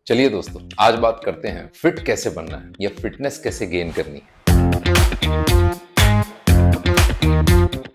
चलिए दोस्तों, आज बात करते हैं फिट कैसे बनना है या फिटनेस कैसे गेन करनी है।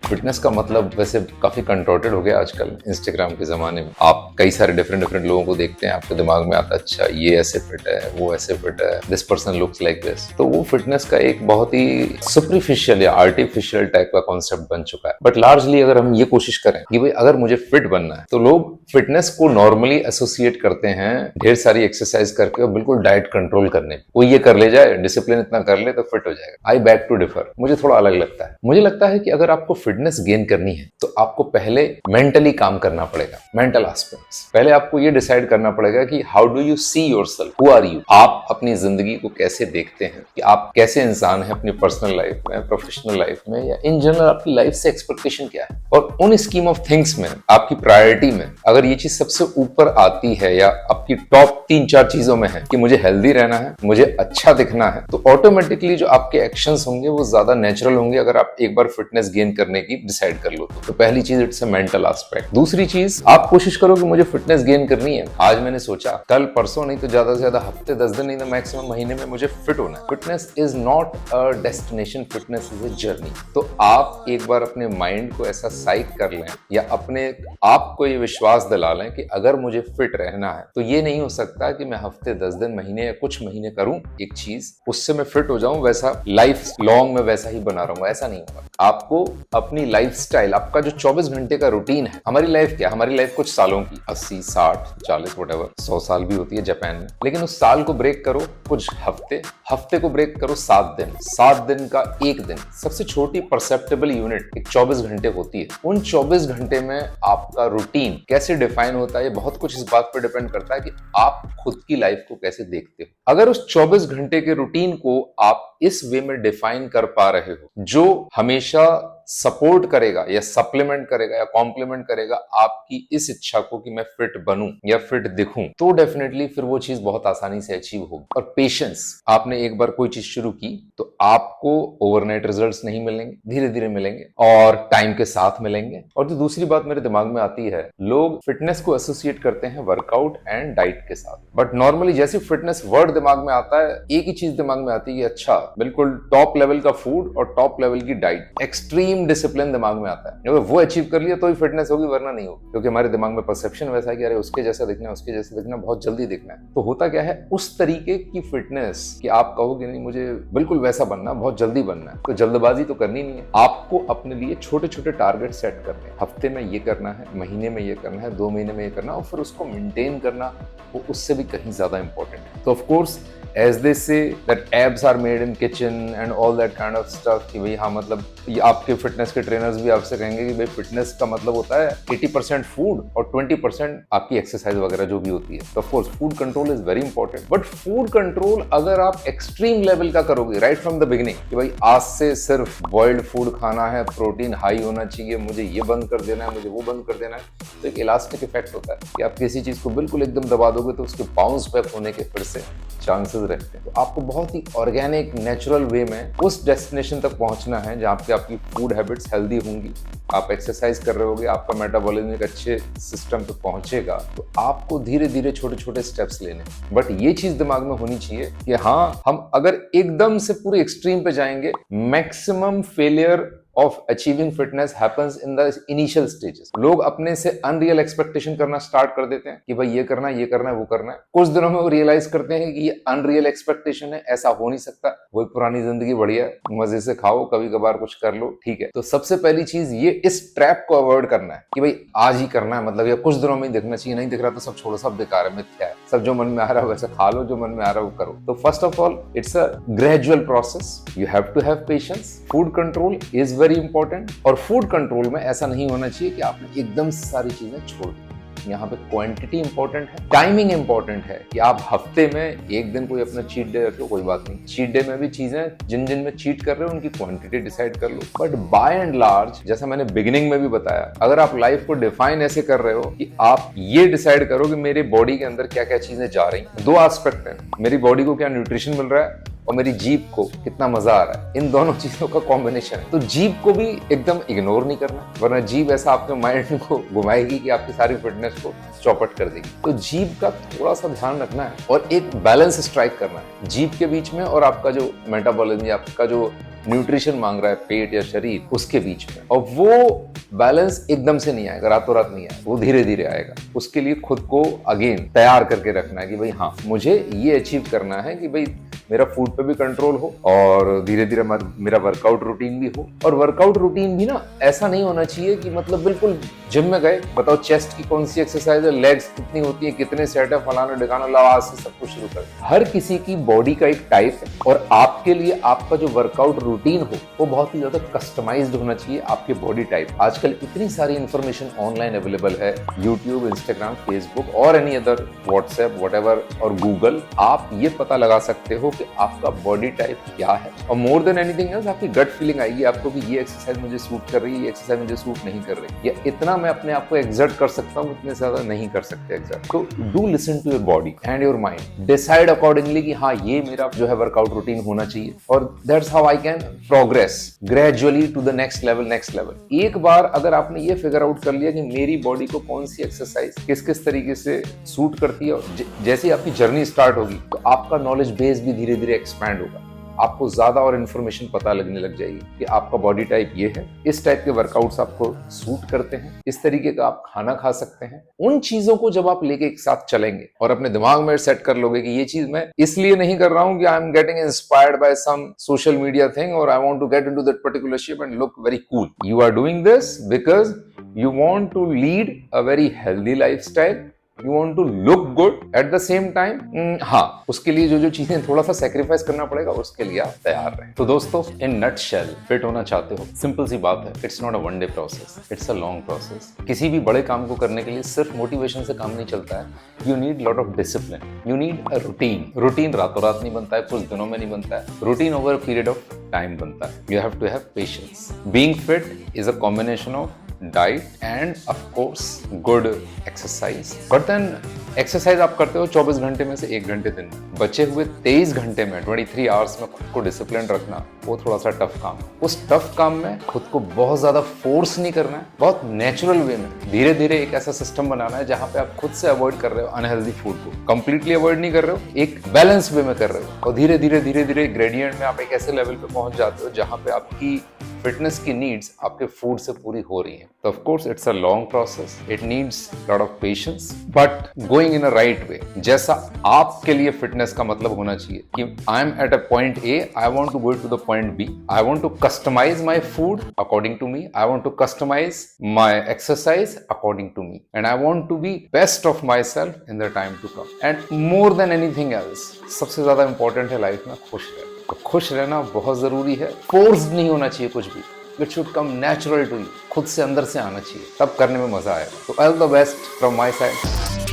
फिटनेस का मतलब वैसे काफी कंट्रोटेड हो गया आजकल इंस्टाग्राम के जमाने में। आप कई सारे डिफरेंट लोगों को देखते हैं, आपके दिमाग में आता है अच्छा ये ऐसे फिट है, वो ऐसे फिट है, this person looks like this. तो वो फिटनेस का एक बहुत ही सुपरफिशियल या आर्टिफिशियल टाइप का कॉन्सेप्ट बन चुका है। बट लार्जली अगर हम ये कोशिश करें कि भाई अगर मुझे फिट बनना है, तो लोग फिटनेस को नॉर्मली एसोसिएट करते हैं ढेर सारी एक्सरसाइज करके और बिल्कुल डाइट कंट्रोल करने। कोई ये कर ले जाए, डिसिप्लिन इतना कर ले तो फिट हो जाएगा। आई बैक टू डिफर, मुझे थोड़ा अलग लगता है। मुझे लगता है कि अगर आपको फिटनेस गेन करनी है तो आपको पहले मेंटली काम करना पड़ेगा। मेंटल एस्पेक्ट्स पहले आपको ये डिसाइड करना पड़ेगा कि how do you see yourself, who are you. आप अपनी जिंदगी को कैसे देखते हैं, कि आप कैसे इंसान हैं अपनी पर्सनल लाइफ में, प्रोफेशनल लाइफ में, या इन जनरल आपकी लाइफ से एक्सपेक्टेशन क्या है। और उन स्कीम ऑफ थिंग्स में आपकी प्रायोरिटी में अगर ये चीज सबसे ऊपर आती है या आपकी टॉप 3-4 चीजों में है कि मुझे हेल्दी रहना है, मुझे अच्छा दिखना है, तो ऑटोमेटिकली जो आपके एक्शंस होंगे वो ज्यादा नेचुरल होंगे अगर आप एक बार फिटनेस गेन करने की डिसाइड कर लो तो पहली चीज इट्स अ मेंटल एस्पेक्ट। दूसरी चीज, आप कोशिश करो कि मुझे फिटनेस गेन करनी है। आज मैंने सोचा, कल परसों नहीं तो ज्यादा से ज्यादा हफ्ते 10 दिन नहीं तो मैक्सिमम महीने में मुझे फिट होना है। Fitness is not a destination, fitness is a journey. तो आप एक बार अपने माइंड को ऐसा साइक कर लें या अपने आप को ये विश्वास दिला लें कि अगर मुझे फिट रहना है तो ये नहीं हो सकता कि मैं हफ्ते 10 दिन महीने या कुछ महीने करूं एक चीज, उससे मैं फिट हो जाऊं, वैसा लाइफ लॉन्ग में वैसा ही बना रहूंगा। ऐसा नहीं होगा। आपको अपनी लाइफस्टाइल, आपका जो 24 घंटे का रूटीन है, हमारी लाइफ क्या, हमारी लाइफ कुछ सालों की 80, 60, 40 व्हाटएवर, 100 साल भी होती है जापान में, लेकिन उस साल को ब्रेक करो कुछ हफ्ते को ब्रेक करो 7 दिन का एक दिन, सबसे छोटी परसेप्टेबल यूनिट एक 24 घंटे होती है। उन 24 घंटे में आपका रूटीन कैसे डिफाइन होता है, ये बहुत कुछ इस बात पर डिपेंड करता है कि आप खुद की लाइफ को कैसे देखते हो। अगर उस 24 घंटे के रूटीन को आप इस वे में डिफाइन कर पा रहे हो जो हमेशा सपोर्ट करेगा या सप्लीमेंट करेगा या कॉम्प्लीमेंट करेगा आपकी इस इच्छा को कि मैं फिट बनूं या फिट दिखूं, तो डेफिनेटली फिर वो चीज बहुत आसानी से अचीव होगी। और पेशेंस, आपने एक बार कोई चीज शुरू की तो आपको ओवरनाइट रिजल्ट्स नहीं मिलेंगे, धीरे धीरे मिलेंगे और टाइम के साथ मिलेंगे। और जो दूसरी बात मेरे दिमाग में आती है, लोग फिटनेस को एसोसिएट करते हैं वर्कआउट एंड डाइट के साथ। बट नॉर्मली जैसे फिटनेस वर्ड दिमाग में आता है, एक ही चीज दिमाग में आती है, अच्छा बिल्कुल टॉप लेवल का फूड और टॉप लेवल की डाइट, एक्सट्रीम डिसिप्लिन दिमाग में आता है। अगर वो अचीव कर लिया तो ही फिटनेस होगी, वरना नहीं होगी। क्योंकि हमारे दिमाग में परसेप्शन वैसा है कि अरे उसके जैसा दिखना है, उसके जैसा दिखना, बहुत जल्दी दिखना है। तो होता क्या है, उस तरीके की फिटनेस कि आप कहोगे नहीं मुझे बिल्कुल वैसा बनना, बहुत जल्दी बनना है, तो जल्दबाजी तो करनी नहीं है। आपको अपने लिए छोटे छोटे टारगेट सेट करने हैं। हफ्ते में ये करना है, महीने में ये करना है, 2 महीने में ये करना है, और फिर उसको मेंटेन करना, वो उससे भी कहीं ज्यादा इंपॉर्टेंट है। तो of course as they say that abs are made in kitchen and all that kind of stuff, कि भाई हाँ मतलब ये आपके फिटनेस के ट्रेनर्स भी आपसे कहेंगे कि भाई फिटनेस का मतलब होता है 80% फूड और 20% आपकी एक्सरसाइज वगैरह जो भी होती है। तो of course food control is very important, but food control अगर आप एक्सट्रीम लेवल का करोगे राइट फ्रॉम द बिगिनिंग कि भाई आज से सिर्फ बॉइल्ड फूड खाना है, प्रोटीन हाई होना चाहिए, मुझे ये बंद कर देना है, मुझे वो बंद कर देना है, तो एक इलास्टिक इफेक्ट होता है कि आप किसी चीज को बिल्कुल एकदम दबा दोगे तो उसके बाउंस बैक होने के फिर से चांसेस रहते हैं। तो आपको बहुत ही ऑर्गेनिक नेचुरल वे में उस डेस्टिनेशन तक पहुंचना है जहां पे आपकी फूड हैबिट्स हेल्दी होंगी, आप एक्सरसाइज कर रहे होगे, आपका मेटाबॉलिज्म एक अच्छे सिस्टम पे पहुंचेगा। तो आपको धीरे धीरे छोटे छोटे स्टेप्स लेने, बट ये चीज दिमाग में होनी चाहिए कि हाँ हम अगर एकदम से पूरे एक्सट्रीम पे जाएंगे, maximum failure of achieving fitness happens in the initial stages। लोग अपने से अनरियल एक्सपेक्टेशन करना स्टार्ट कर देते हैं कि भाई ये करना है, ये करना है, वो करना है। कुछ दिनों में वो रियलाइज करते हैं कि ये अनरियल एक्सपेक्टेशन है, ऐसा हो नहीं सकता, वही पुरानी जिंदगी बढ़िया है, मजे से खाओ, कभी कभार कुछ कर लो, ठीक है। तो सबसे पहली चीज ये इस ट्रैप को अवॉइड करना है कि भाई आज ही करना है, मतलब या कुछ दिनों में ही देखना चाहिए, नहीं दिख रहा तो सब छोड़ो, सब बेकार है, मिथ्या है, सब जो मन में आ रहा है वैसे खा लो, जो मन में आ रहा है वो करो। तो first of all it's a gradual process, you have to have patience. Food control is very important, और फूड कंट्रोल में ऐसा नहीं होना चाहिए कि आपने एकदम सारी चीजें छोड़ दी। यहाँ पे क्वांटिटी इंपॉर्टेंट है, टाइमिंग इंपॉर्टेंट है कि आप हफ्ते में एक दिन कोई अपना चीट डे रखो, कोई बात नहीं, चीट डे में भी चीजें जिन जिन में चीट कर रहे हो उनकी क्वांटिटी डिसाइड कर लो। बट बाय एंड लार्ज, जैसा मैंने बिगिनिंग में भी बताया, अगर आप लाइफ को डिफाइन ऐसे कर रहे हो कि आप ये डिसाइड करो कि मेरे बॉडी के अंदर क्या क्या चीजें जा रही हैं। 2 एस्पेक्ट है, मेरी बॉडी को क्या न्यूट्रिशन मिल रहा है और मेरी जीभ को कितना मजा आ रहा है, इन दोनों चीजों का कॉम्बिनेशन है। तो जीभ को भी एकदम इग्नोर नहीं करना, वरना जीभ ऐसा आपके माइंड को घुमाएगी कि आपकी सारी फिटनेस को चौपट कर देगी। तो जीभ का थोड़ा सा ध्यान रखना है और एक बैलेंस स्ट्राइक करना है जीभ के बीच में और आपका जो मेटाबॉलिज्म, आपका जो न्यूट्रिशन मांग रहा है पेट या शरीर, उसके बीच में। और वो बैलेंस एकदम से नहीं आएगा, रातों रात नहीं आएगा, वो धीरे धीरे आएगा। उसके लिए खुद को अगेन तैयार करके रखना है कि भाई हाँ, मुझे ये अचीव करना है कि भाई मेरा फूड पे भी कंट्रोल हो और धीरे धीरे मेरा वर्कआउट रूटीन भी हो। और वर्कआउट रूटीन भी ना ऐसा नहीं होना चाहिए कि मतलब बिल्कुल जिम में गए, बताओ चेस्ट की कौन सी एक्सरसाइज है, लेग्स कितनी होती है, कितने सेट है, फलाना ढिकाना, लाओ आज से सब कुछ शुरू कर। हर किसी की बॉडी का एक टाइप है और आपके लिए आपका जो वर्कआउट रूटीन हो वो बहुत ही ज्यादा कस्टमाइज्ड होना चाहिए आपके बॉडी टाइप। आजकल इतनी सारी इंफॉर्मेशन ऑनलाइन अवेलेबल है, यूट्यूब, इंस्टाग्राम, फेसबुक और एनी अदर, व्हाट्सएप, व्हाटएवर और गूगल। आप ये पता लगा सकते हो कि आपका बॉडी टाइप क्या है और मोर देन एनीथिंग एल्स आपकी गट फीलिंग आएगी आपको कि ये एक्सरसाइज मुझे सूट कर रही है, ये एक्सरसाइज मुझे सूट नहीं कर रही, या इतना मैं अपने आप को एक्सर्ट कर सकता हूँ, इतने ज्यादा नहीं कर सकते एक्सर्ट। तो do listen to your body and your mind, decide accordingly कि हाँ, ये मेरा जो है वर्कआउट रूटीन होना चाहिए और that's how I can progress gradually to the next level. एक बार अगर आपने ये फिगर आउट कर लिया कि मेरी बॉडी को कौन सी एक्सरसाइज किस किस तरीके से सूट करती है, जैसे आपकी जर्नी स्टार्ट होगी तो आपका नॉलेज बेस भी धीरे धीरे एक्सपैंड होगा। आपको ज्यादा और इन्फॉर्मेशन पता लगने लग जाएगी कि आपका बॉडी टाइप ये है, इस टाइप के वर्कआउट्स आपको सूट करते हैं, इस तरीके का आप खाना खा सकते हैं। उन चीजों को जब आप लेके एक साथ चलेंगे और अपने दिमाग में सेट कर लोगे कि ये चीज मैं इसलिए नहीं कर रहा हूं कि I am getting inspired by some social media thing और I want to get into that particular shape and look very cool. You are doing this because you want to lead a very healthy lifestyle, you want to look good at the same time। हाँ, उसके लिए जो जो चीजें थोड़ा सा sacrifice करना पड़ेगा उसके लिए आप तैयार रहें। तो दोस्तों, इन नटशेल फिट होना चाहते हो, सिंपल सी बात है, it's not a one day process, it's a long process. किसी भी बड़े काम को करने के लिए सिर्फ मोटिवेशन से काम नहीं चलता है, you need lot of discipline, you need a routine. Routine रातों रात नहीं बनता है, कुछ दिनों में नहीं बनता है, routine over a period of time बनता है। You have to have patience. Being fit is a combination of diet and of course good exercise. But then exercise आप करते हो 24 घंटे में से 1 घंटे दिन में, बचे हुए 23 घंटे में 23 आवर्स में खुद को डिसिप्लिन रखना वो थोड़ा सा टफ काम है। उस टफ काम में खुद को बहुत ज्यादा फोर्स नहीं करना है, बहुत नेचुरल वे में धीरे धीरे एक ऐसा सिस्टम बनाना है जहां पे आप खुद से अवॉइड कर रहे हो अनहेल्दी फूड को, कंप्लीटली अवॉइड नहीं कर रहे हो, एक बैलेंस वे में कर रहे हो और धीरे धीरे ग्रेडियंट में आप एक ऐसे लेवल पे पहुंच जाते हो जहां पे आपकी फिटनेस की नीड्स आपके फूड से पूरी हो रही हैं। तो of course it's a long process, it needs lot of patience, but going in a right way. जैसा आपके लिए फिटनेस का मतलब होना चाहिए कि I am at a point A, I want to go to the point B, I want to customise my food according to me, I want to customise my exercise according to me and I want to be best of my self in the time to come. And more than anything else, सबसे ज्यादा important है life में खुश रहना। तो खुश रहना बहुत जरूरी है, फोर्स्ड नहीं होना चाहिए कुछ भी, it should come natural to you, खुद से अंदर से आना चाहिए, तब करने में मजा आएगा। तो all the best from my side.